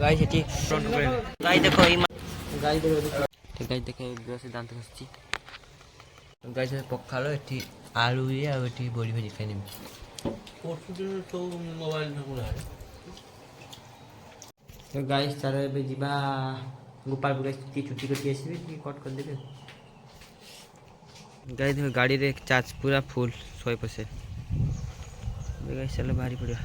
Guys eighty front पे guys देखो guys देखो से दांत खसची गाइस पखालो एटी आलू ये आ एटी बड़ी भाजी खाइनी परसु दिन तो मोबाइल ना गुला तो गाइस चार एबे जिबा गोपालपुर की छुट्टी करके आसीबे कि कट कर देबे गाइस देखो गाड़ी रे चार्ज पूरा फुल 100%। गाइस चलो बाहरी पड़िया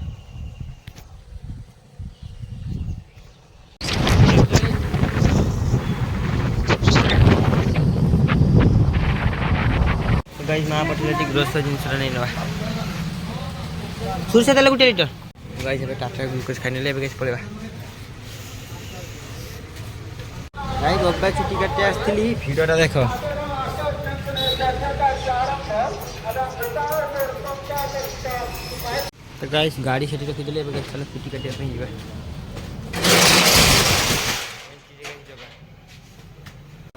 गाइस मां पठले टी ग्रोसरी जिंस रा नहीं नवा सुरसे तेल गुटे लिटर गाइस एबे टाटा ग्लूकोज खाइ नेले एबे गाइस पळेबा गाइस गोब्बा छुट्टी करते आस्थली वीडियोटा देखो तो गाइस गाड़ी सेठी रखि देले एबे गाइस चलो छुट्टी करते पे जीवा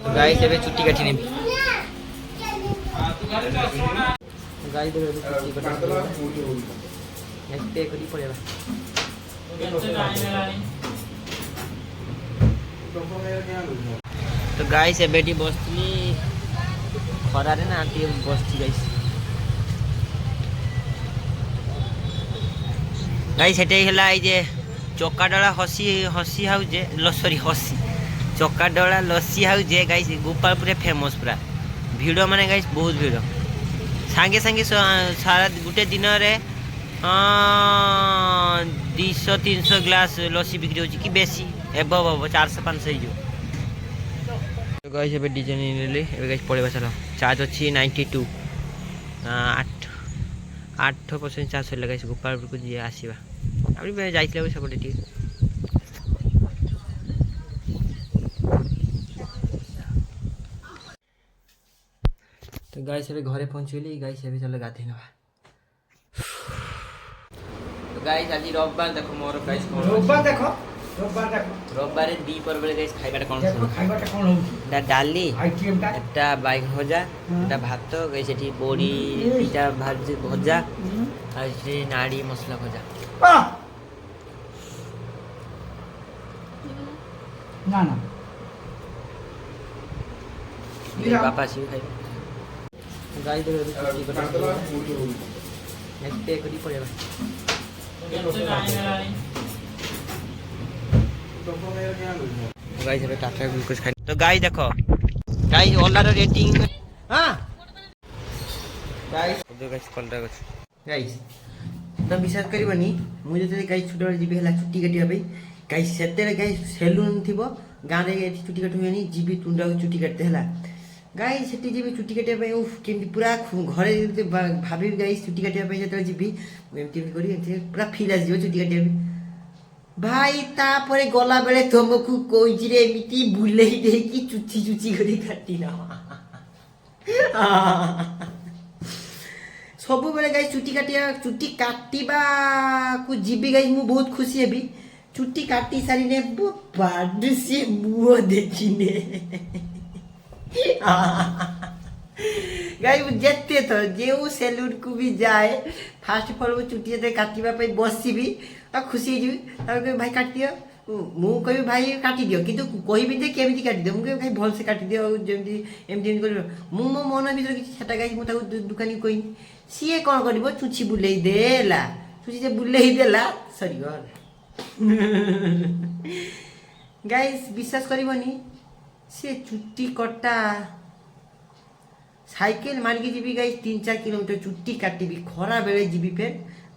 तो गाइस एबे छुट्टी काटी नेबी गाड़ी दे छुट्टी करते एते करी पड़ेबा तो गाइस एबेटी बसली खरा रे ना आंटी बसती गाइस गाइस हेटे हला ए जे चोकाडला हसी हसी हाउ जे सॉरी हसी चोकाडला लस्सी हाउ जे गाइस गोपालपुर फेमस पूरा भिड़ माने गाइस बहुत भिड़ सांगे सांगे सारा गुटे दिन रे 200-300 ग्लास लस्सी बिक्री होची कि बेसी एबव 400-500 हो तो गाइस एबे डिजाइन नेले एबे गाइस पड़ेबा चलो चार्ज अछि 92 8% चार्ज होले गाइस गोपालपुर को जे आसीबा आबि जाइतले सपटे टी तो गाइस एबे घरे पहुंचली गाइस एबे चलो गाधे नवा तो गाइस आज रविवार देखो मोर गाइस रविवार दी पर बेले गाइस खाइबाटा कोन हो डाली एटा बाइक भजा एटा भात गाइस एठी बोडी पिटा भाजी भजा आ से नाड़ी मसला भजा ना ना ये पापा सी खाइ गाई दे छुट्टी करते एते करी पड़ेबा गाइस एबे टाटा ग्लूकोज खाइ तो गाइस देखो गाइस ओला रो रेटिंग हां गाइस तो गाइस कोनटा गाइस तो विश्वास करबनी मु जते गाइस छुट्टी वाली जीबी हला छुट्टी काटिया भाई गाइस सेते गाइस सेलून थिबो गां रे छुट्टी काटुनी जीबी तुंडा छुट्टी काटते हला गाइस सेटी जीबी छुट्टी काटिया भाई उफ केमती पूरा घरे भाबी गाइस छुट्टी काटिया भाई जते जीबी एमती करी पूरा फील आ जीव छुट्टी काटिया भाई तापरे गला बेले तुमको कोइजी रे एमिति बुलेई दे कि चुची चुची करी काटी ना सब बेले गाइस छुट्टी काटिबा को जीबी गाइस मु बहुत खुशी हेबी छुट्टी काटी सारी ने बाड से मुओ देखिने गाइस जेते तो जेउ सेलून को भी जाए फास्ट फॉल छुट्टी जते काटिबा पे बसीबी आ खुशी जीबी ताके भाई काट दियो मु कहि भाई काटी दियो किंतु कोई भी दे केमिति काटी दियो मु भाई भल से काटी दियो जेमति एमति कर मु मो मन भीतर कि सेटा गाइस मु ताको दुकानी कोइ सीए कोन करबो चुची बुलेई देला चुची जे बुलेई देला सरी गल गाइस विश्वास करबनी से छुट्टी कटा साइकिल मान के जीबी गाइस 3-4 किलोमीटर छुट्टी काटिबी खरा बेले जीबी फेर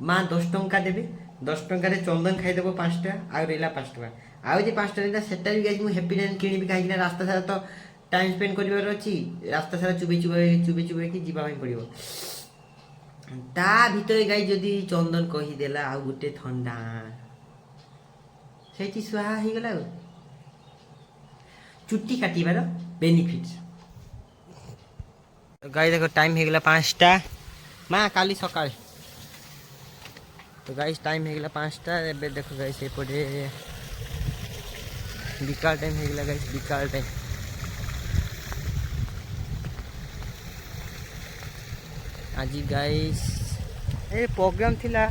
मां 10 टंका देबे 10 टंका रे चंदन खाइ देबो 5 टा आ रेला 5 टका आ जे 5 टा सेटा भी गाइस मु हैप्पी डेन किनिबी काहे कि रास्ता सारा तो टाइम स्पेंड करिवार अछि रास्ता सारा चुबे कि जीवा होई पड़िबो ता भीतर गाइस जदी चंदन कहि देला आ गुटे ठंडा सेठी सुहा ही गेला छुट्टी काटिबार बेनिफिट्स गाइस देखो टाइम हे गेला 5टा मां काली सकाळ तो गाइस टाइम हे गेला 5टा एबे देखो गाइस ए पडे बिकाल टाइम हे गेला गाइस बिकाल टाइम आज गाइस ए प्रोग्राम थिला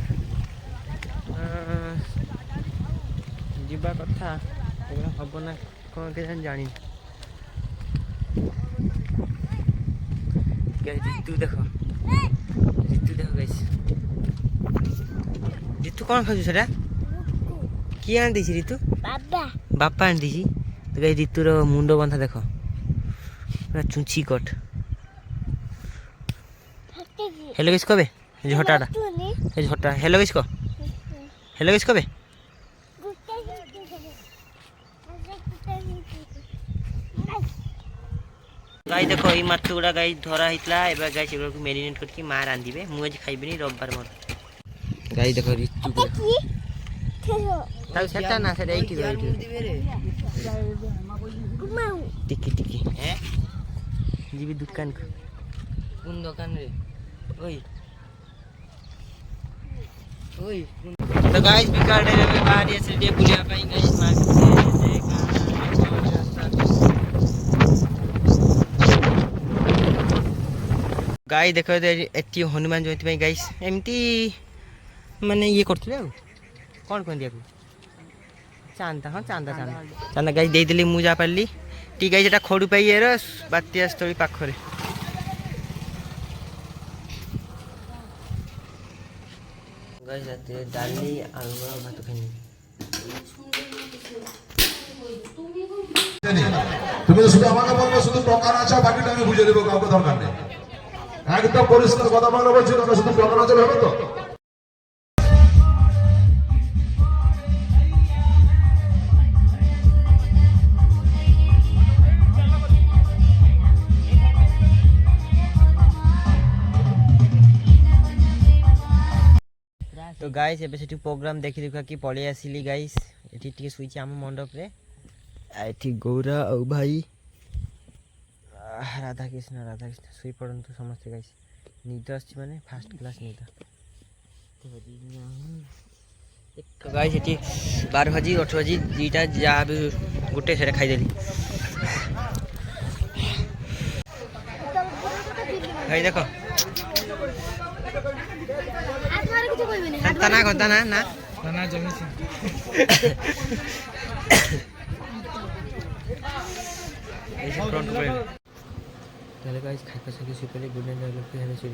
ଯିବା କଥା ଏଗୁଡ଼ା ହବ ନା କ'ଣ କେଜାଣି ଜାଣିନି। ରିତୁ ଦେଖ ଗାଇସ୍, ରିତୁ କ'ଣ ଖାଉଛୁ ସେଟା? କିଏ ଆଣି ଦେଇଛି ରିତୁ? ବାପା ଆଣି ଦେଇଛି। ତ ଗାଇ ରିତୁର ମୁଣ୍ଡ ବନ୍ଧା ଦେଖ ପୁରା ଚୁଞ୍ଚି କଟ। ହେଲୋ ଗାଇସ୍ କବେ ଝଟାଟା ଝଟା ହେଲୋ ଗାଇସ୍ ହେଲୋ ଗାଇସ୍ କବେ गाई देख ये माछ गुड़ा गाई धरा होता है गाई से मेरीनेट करके माँ रांधे मुझे खाइबी रविवार मोर गाई देख ऋतु सेटा ना सेटा एठी टिकी टिकी जीवी दुकान को कौन दुकान रे ओई ओई तो गाइस बिकार डे में बाहर ऐसे डे बुलिया पाई गाइस मार्केट गाई देख एटी हनुमान जयंती गाइस एमती माने ये करथिले कौन कहते हैं चांदा हाँ चांदा चांदा चांदा गाई देदेली मु जा पारली टी गाई जेटा खड़ू पाई बात्या स्थली पाखरे गाइस रात डाली आलू भात खाइनी তুমি তো শুধু আমাকে বলবো শুধু টাকা না চাও বাকিটা আমি বুঝে দেবো কাউকে দরকার নেই একদম পরিষ্কার কথা বাংলা বলছি তোমরা শুধু টাকা না চাও হবে তো तो गाइस एबे सेठी प्रोग्राम देखि देखा कि पळे आसिली गाइस एठी टिके सुइछि आम मंडप रे एठी गौरा औ भाई राधा कृष्ण सुई पड़ंतु समस्त गाइस नींद आछि माने फर्स्ट क्लास नींद तो गाइस एठी 12 बजे 8 बजे जीटा जा भी गुटे सेरे खाइ देली भाई देखो तना को तना ना तना जमी से ऐसे फ्रंट पे चले गाइस खाइ के सके सुपले गुड नाइट लगे हमें से